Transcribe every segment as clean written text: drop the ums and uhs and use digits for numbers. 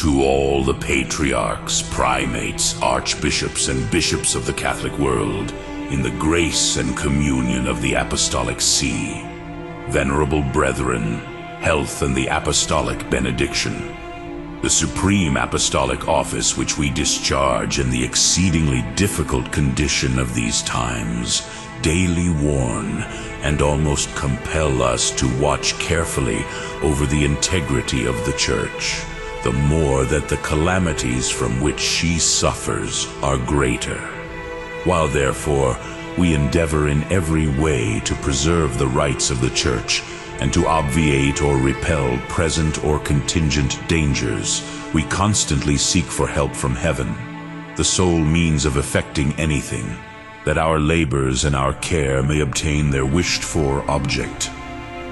To all the patriarchs, primates, archbishops, and bishops of the Catholic world, in the grace and communion of the Apostolic See, venerable brethren, health and the apostolic benediction. The supreme apostolic office which we discharge in the exceedingly difficult condition of these times, daily warn and almost compel us to watch carefully over the integrity of the Church, the more that the calamities from which she suffers are greater. While therefore we endeavor in every way to preserve the rights of the Church and to obviate or repel present or contingent dangers, we constantly seek for help from heaven, the sole means of effecting anything, that our labors and our care may obtain their wished-for object.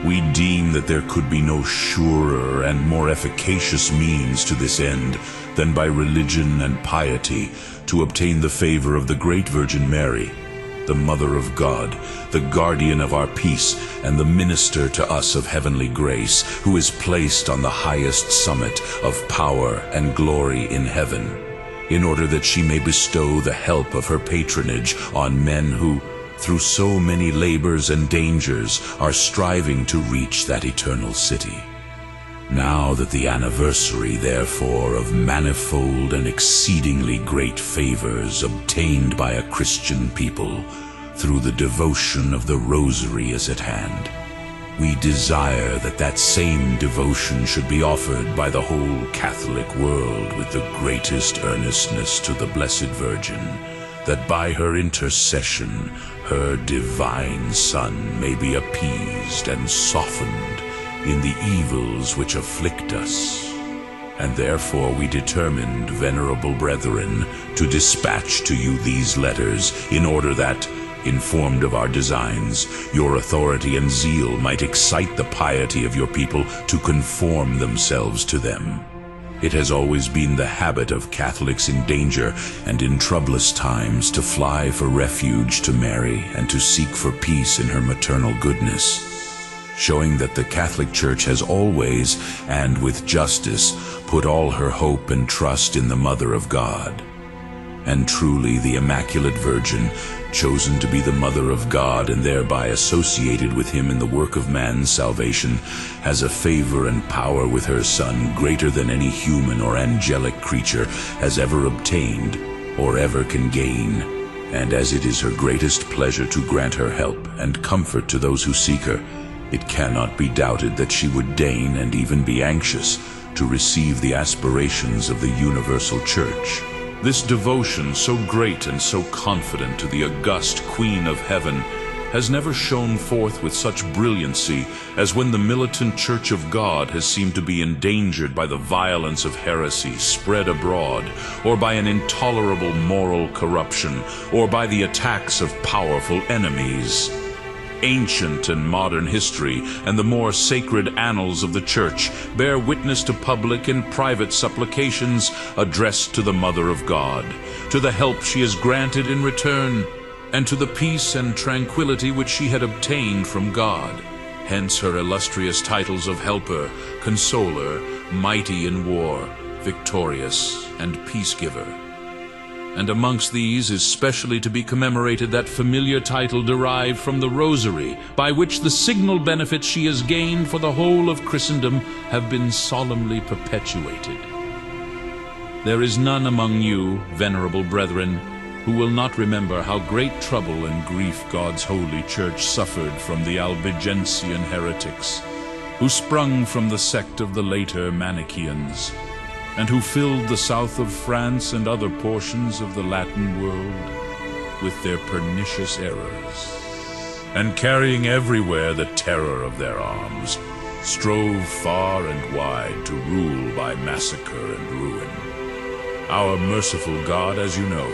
We deem that there could be no surer and more efficacious means to this end than by religion and piety to obtain the favor of the great Virgin Mary, the Mother of God, the guardian of our peace, and the minister to us of heavenly grace, who is placed on the highest summit of power and glory in heaven, in order that she may bestow the help of her patronage on men who, through so many labors and dangers, are striving to reach that eternal city. Now that the anniversary, therefore, of manifold and exceedingly great favors obtained by a Christian people through the devotion of the Rosary is at hand, we desire that that same devotion should be offered by the whole Catholic world with the greatest earnestness to the Blessed Virgin, that by her intercession her divine Son may be appeased and softened in the evils which afflict us. And therefore we determined, venerable brethren, to dispatch to you these letters, in order that, informed of our designs, your authority and zeal might excite the piety of your people to conform themselves to them. It has always been the habit of Catholics in danger and in troublous times to fly for refuge to Mary and to seek for peace in her maternal goodness, showing that the Catholic Church has always, and with justice, put all her hope and trust in the Mother of God. And truly the Immaculate Virgin, chosen to be the Mother of God and thereby associated with him in the work of man's salvation, has a favor and power with her Son greater than any human or angelic creature has ever obtained or ever can gain. And as it is her greatest pleasure to grant her help and comfort to those who seek her, it cannot be doubted that she would deign and even be anxious to receive the aspirations of the universal Church. This devotion, so great and so confident to the august Queen of Heaven, has never shone forth with such brilliancy as when the militant Church of God has seemed to be endangered by the violence of heresy spread abroad, or by an intolerable moral corruption, or by the attacks of powerful enemies. Ancient and modern history and the more sacred annals of the Church bear witness to public and private supplications addressed to the Mother of God, to the help she has granted in return, and to the peace and tranquility which she had obtained from God. Hence her illustrious titles of Helper, Consoler, Mighty in War, Victorious, and Peacegiver. And amongst these is specially to be commemorated that familiar title derived from the Rosary, by which the signal benefits she has gained for the whole of Christendom have been solemnly perpetuated. There is none among you, venerable brethren, who will not remember how great trouble and grief God's holy Church suffered from the Albigensian heretics, who sprung from the sect of the later Manichaeans, and who filled the south of France and other portions of the Latin world with their pernicious errors, and carrying everywhere the terror of their arms, strove far and wide to rule by massacre and ruin. Our merciful God, as you know,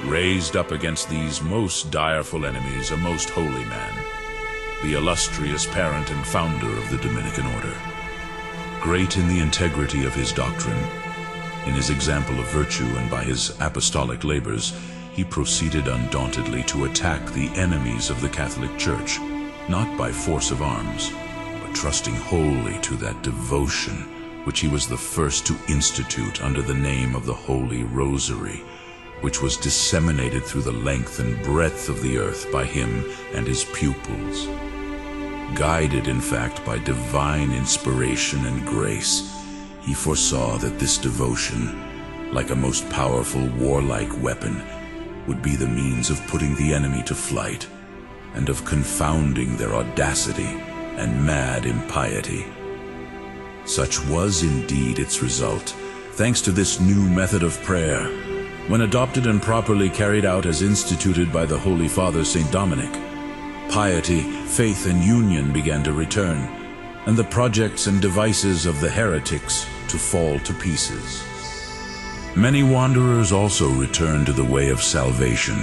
raised up against these most direful enemies a most holy man, the illustrious parent and founder of the Dominican order. Great in the integrity of his doctrine, in his example of virtue, and by his apostolic labors, he proceeded undauntedly to attack the enemies of the Catholic Church, not by force of arms, but trusting wholly to that devotion which he was the first to institute under the name of the Holy Rosary, which was disseminated through the length and breadth of the earth by him and his pupils. Guided, in fact, by divine inspiration and grace, he foresaw that this devotion, like a most powerful warlike weapon, would be the means of putting the enemy to flight and of confounding their audacity and mad impiety. Such was indeed its result, thanks to this new method of prayer, when adopted and properly carried out as instituted by the Holy Father St. Dominic. Piety, faith, and union began to return, and the projects and devices of the heretics to fall to pieces. Many wanderers also returned to the way of salvation,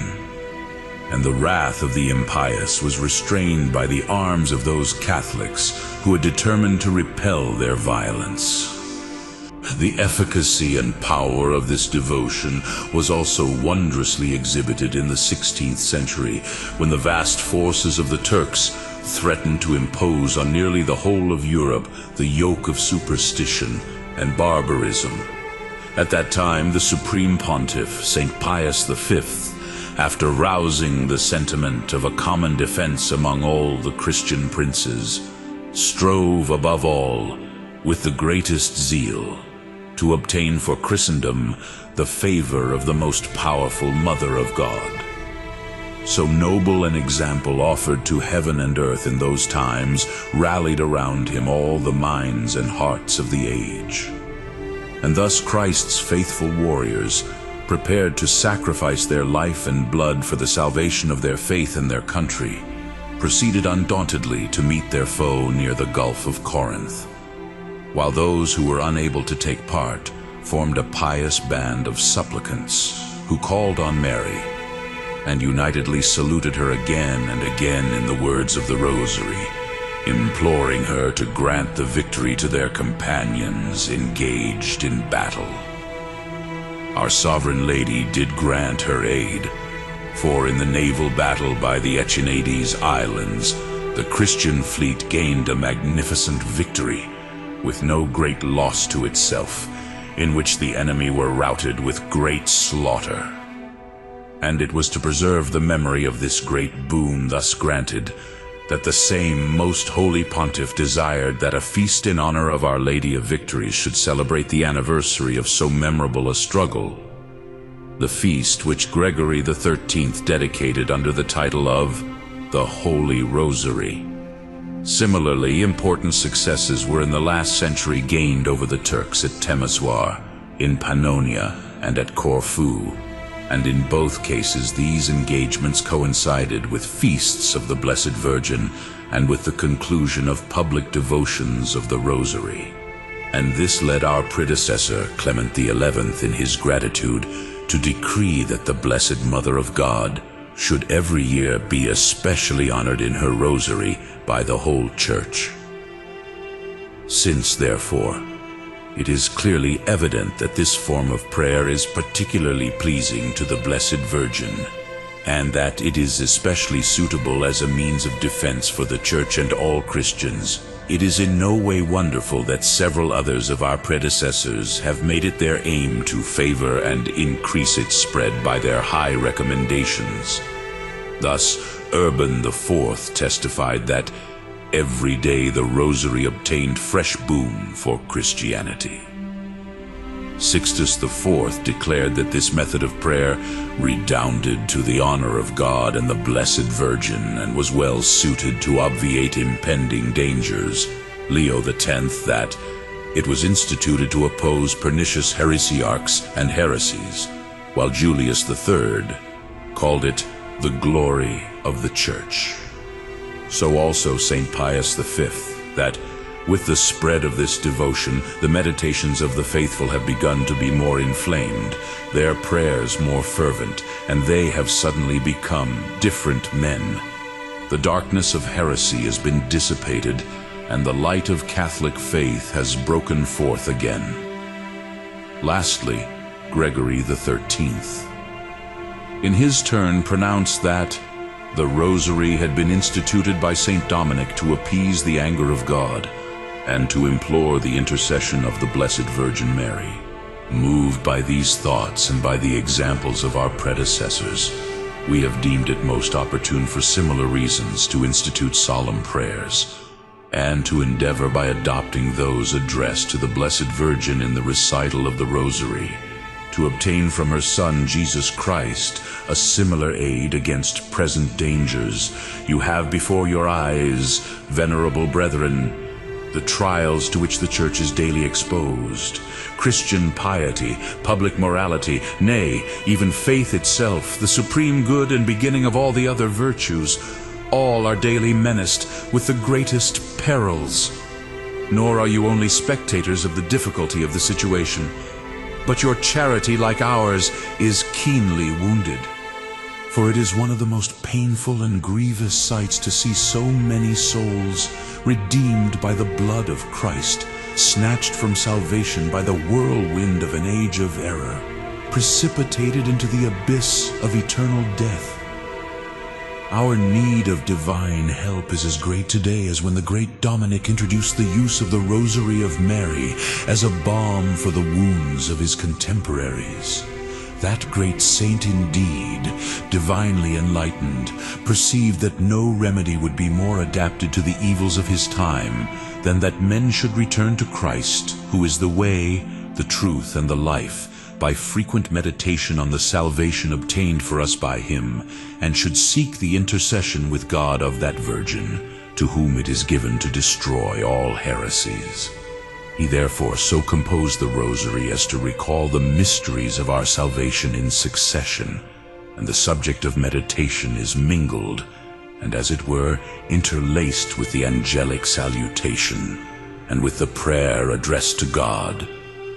and the wrath of the impious was restrained by the arms of those Catholics who had determined to repel their violence. The efficacy and power of this devotion was also wondrously exhibited in the 16th century, when the vast forces of the Turks threatened to impose on nearly the whole of Europe the yoke of superstition and barbarism. At that time, the Supreme Pontiff, St. Pius V, after rousing the sentiment of a common defense among all the Christian princes, strove above all, with the greatest zeal, to obtain for Christendom the favor of the most powerful Mother of God. So noble an example offered to heaven and earth in those times rallied around him all the minds and hearts of the age. And thus Christ's faithful warriors, prepared to sacrifice their life and blood for the salvation of their faith and their country, proceeded undauntedly to meet their foe near the Gulf of Corinth, while those who were unable to take part formed a pious band of supplicants who called on Mary and unitedly saluted her again and again in the words of the Rosary, imploring her to grant the victory to their companions engaged in battle. Our Sovereign Lady did grant her aid, for in the naval battle by the Echinades Islands, the Christian fleet gained a magnificent victory, with no great loss to itself, in which the enemy were routed with great slaughter. And it was to preserve the memory of this great boon thus granted, that the same most holy pontiff desired that a feast in honor of Our Lady of Victories should celebrate the anniversary of so memorable a struggle, the feast which Gregory XIII dedicated under the title of the Holy Rosary. Similarly, important successes were in the last century gained over the Turks at Temeswar, in Pannonia, and at Corfu, and in both cases these engagements coincided with feasts of the Blessed Virgin and with the conclusion of public devotions of the Rosary. And this led our predecessor, Clement XI, in his gratitude, to decree that the Blessed Mother of God should every year be especially honored in her Rosary by the whole Church. Since, therefore, it is clearly evident that this form of prayer is particularly pleasing to the Blessed Virgin, and that it is especially suitable as a means of defense for the Church and all Christians, it is in no way wonderful that several others of our predecessors have made it their aim to favor and increase its spread by their high recommendations. Thus, Urban IV testified that every day the Rosary obtained fresh boon for Christianity. Sixtus IV declared that this method of prayer redounded to the honor of God and the Blessed Virgin and was well suited to obviate impending dangers. Leo X that it was instituted to oppose pernicious heresiarchs and heresies, while Julius III called it the glory of the Church. So also St. Pius V, that with the spread of this devotion, the meditations of the faithful have begun to be more inflamed, their prayers more fervent, and they have suddenly become different men. The darkness of heresy has been dissipated, and the light of Catholic faith has broken forth again. Lastly, Gregory XIII, in his turn, pronounced that the Rosary had been instituted by St. Dominic to appease the anger of God, and to implore the intercession of the Blessed Virgin Mary. Moved by these thoughts and by the examples of our predecessors, we have deemed it most opportune for similar reasons to institute solemn prayers, and to endeavor by adopting those addressed to the Blessed Virgin in the recital of the Rosary, to obtain from her Son, Jesus Christ, a similar aid against present dangers. You have before your eyes, venerable brethren, the trials to which the Church is daily exposed, Christian piety, public morality, nay, even faith itself, the supreme good and beginning of all the other virtues. All are daily menaced with the greatest perils. Nor are you only spectators of the difficulty of the situation, but your charity, like ours, is keenly wounded. For it is one of the most painful and grievous sights to see so many souls redeemed by the blood of Christ, snatched from salvation by the whirlwind of an age of error, precipitated into the abyss of eternal death. Our need of divine help is as great today as when the great Dominic introduced the use of the Rosary of Mary as a balm for the wounds of his contemporaries. That great saint indeed, divinely enlightened, perceived that no remedy would be more adapted to the evils of his time than that men should return to Christ, who is the way, the truth, and the life, by frequent meditation on the salvation obtained for us by him, and should seek the intercession with God of that Virgin, to whom it is given to destroy all heresies. He therefore so composed the Rosary as to recall the mysteries of our salvation in succession, and the subject of meditation is mingled, and as it were interlaced with the angelic salutation, and with the prayer addressed to God,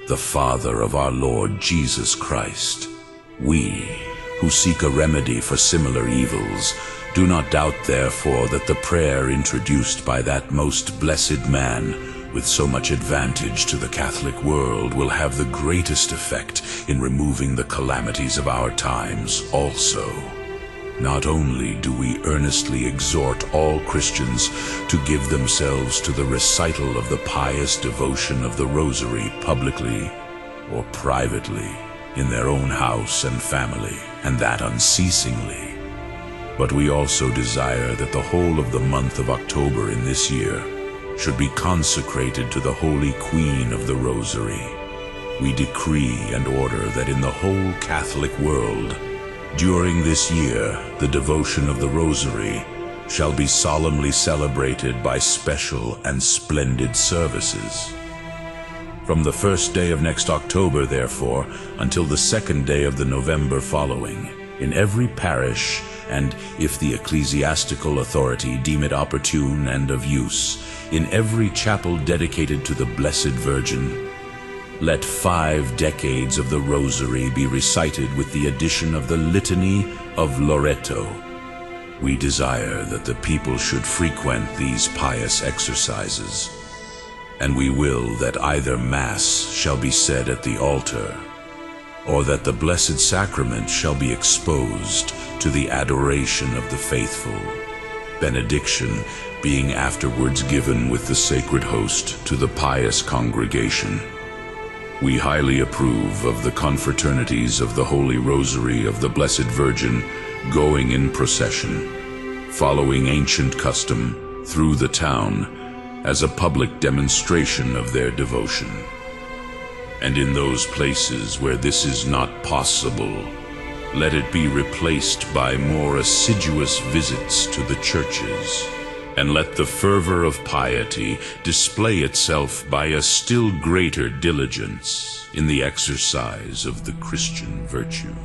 the Father of our Lord Jesus Christ. We, who seek a remedy for similar evils, do not doubt therefore that the prayer introduced by that most blessed man, with so much advantage to the Catholic world, will have the greatest effect in removing the calamities of our times also. Not only do we earnestly exhort all Christians to give themselves to the recital of the pious devotion of the Rosary publicly or privately in their own house and family, and that unceasingly, but we also desire that the whole of the month of October in this year should be consecrated to the Holy Queen of the Rosary. We decree and order that in the whole Catholic world, during this year, the devotion of the Rosary shall be solemnly celebrated by special and splendid services. From the first day of next October, therefore, until the second day of the November following, in every parish, and if the ecclesiastical authority deem it opportune and of use, in every chapel dedicated to the Blessed Virgin, let 5 decades of the Rosary be recited with the addition of the Litany of Loreto. We desire that the people should frequent these pious exercises, and we will that either Mass shall be said at the altar, or that the Blessed Sacrament shall be exposed to the adoration of the faithful, benediction being afterwards given with the Sacred Host to the pious congregation. We highly approve of the confraternities of the Holy Rosary of the Blessed Virgin going in procession, following ancient custom, through the town as a public demonstration of their devotion. And in those places where this is not possible, let it be replaced by more assiduous visits to the churches, and let the fervor of piety display itself by a still greater diligence in the exercise of the Christian virtues.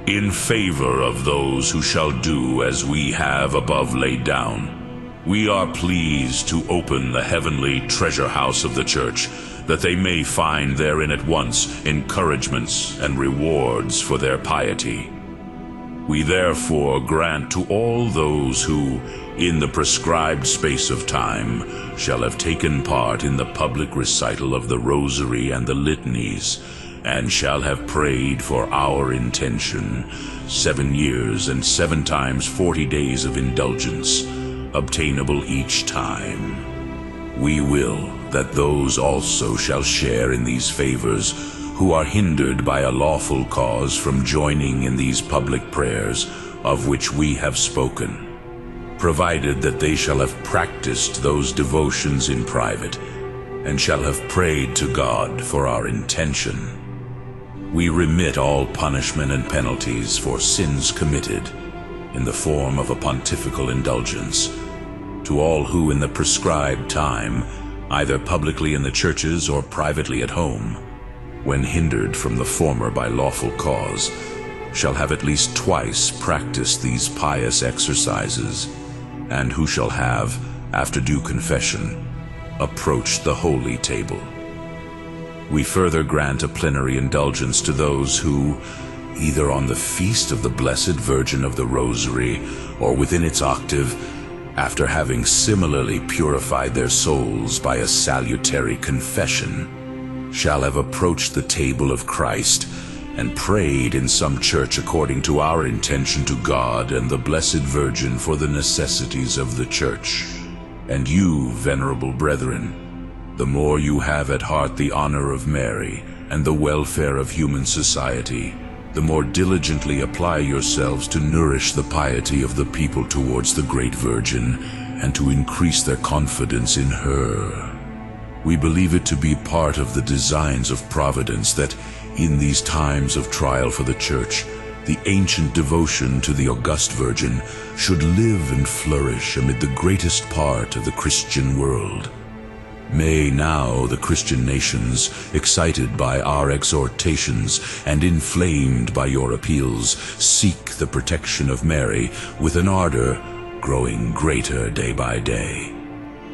In favor of those who shall do as we have above laid down, we are pleased to open the heavenly treasure house of the Church, that they may find therein at once encouragements and rewards for their piety. We therefore grant to all those who, in the prescribed space of time, shall have taken part in the public recital of the Rosary and the Litanies, and shall have prayed for our intention 7 years and 7 times 40 days of indulgence, obtainable each time. We will that those also shall share in these favors who are hindered by a lawful cause from joining in these public prayers of which we have spoken, provided that they shall have practiced those devotions in private, and shall have prayed to God for our intention. We remit all punishment and penalties for sins committed in the form of a pontifical indulgence to all who in the prescribed time, either publicly in the churches or privately at home, when hindered from the former by lawful cause, shall have at least twice practiced these pious exercises, and who shall have, after due confession, approached the holy table. We further grant a plenary indulgence to those who, either on the feast of the Blessed Virgin of the Rosary or within its octave, after having similarly purified their souls by a salutary confession, shall have approached the table of Christ and prayed in some church according to our intention to God and the Blessed Virgin for the necessities of the Church. And you, venerable brethren, the more you have at heart the honor of Mary and the welfare of human society, the more diligently apply yourselves to nourish the piety of the people towards the Great Virgin and to increase their confidence in her. We believe it to be part of the designs of Providence that, in these times of trial for the Church, the ancient devotion to the August Virgin should live and flourish amid the greatest part of the Christian world. May now the Christian nations, excited by our exhortations and inflamed by your appeals, seek the protection of Mary with an ardor growing greater day by day.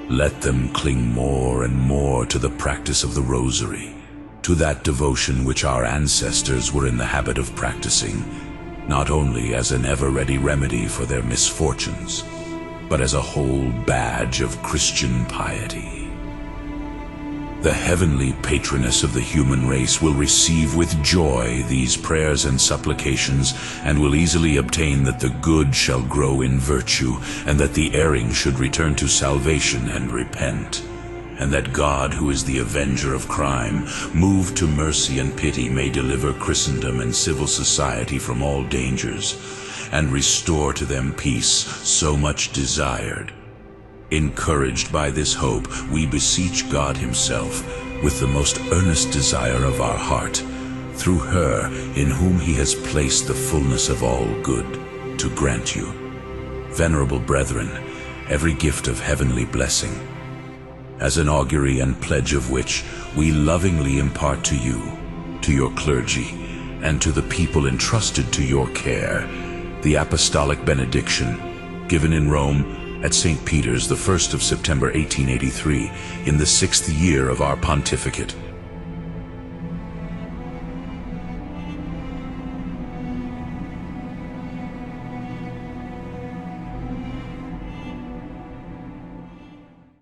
Let them cling more and more to the practice of the Rosary, to that devotion which our ancestors were in the habit of practicing, not only as an ever-ready remedy for their misfortunes, but as a whole badge of Christian piety. The heavenly patroness of the human race will receive with joy these prayers and supplications, and will easily obtain that the good shall grow in virtue, and that the erring should return to salvation and repent, and that God, who is the avenger of crime, moved to mercy and pity, may deliver Christendom and civil society from all dangers, and restore to them peace so much desired. Encouraged by this hope, we beseech God Himself, with the most earnest desire of our heart, through her in whom He has placed the fullness of all good, to grant you, venerable brethren, every gift of heavenly blessing, as an augury and pledge of which we lovingly impart to you, to your clergy, and to the people entrusted to your care, the apostolic benediction, given in Rome at St. Peter's the 1st of September 1883, in the 6th year of our pontificate.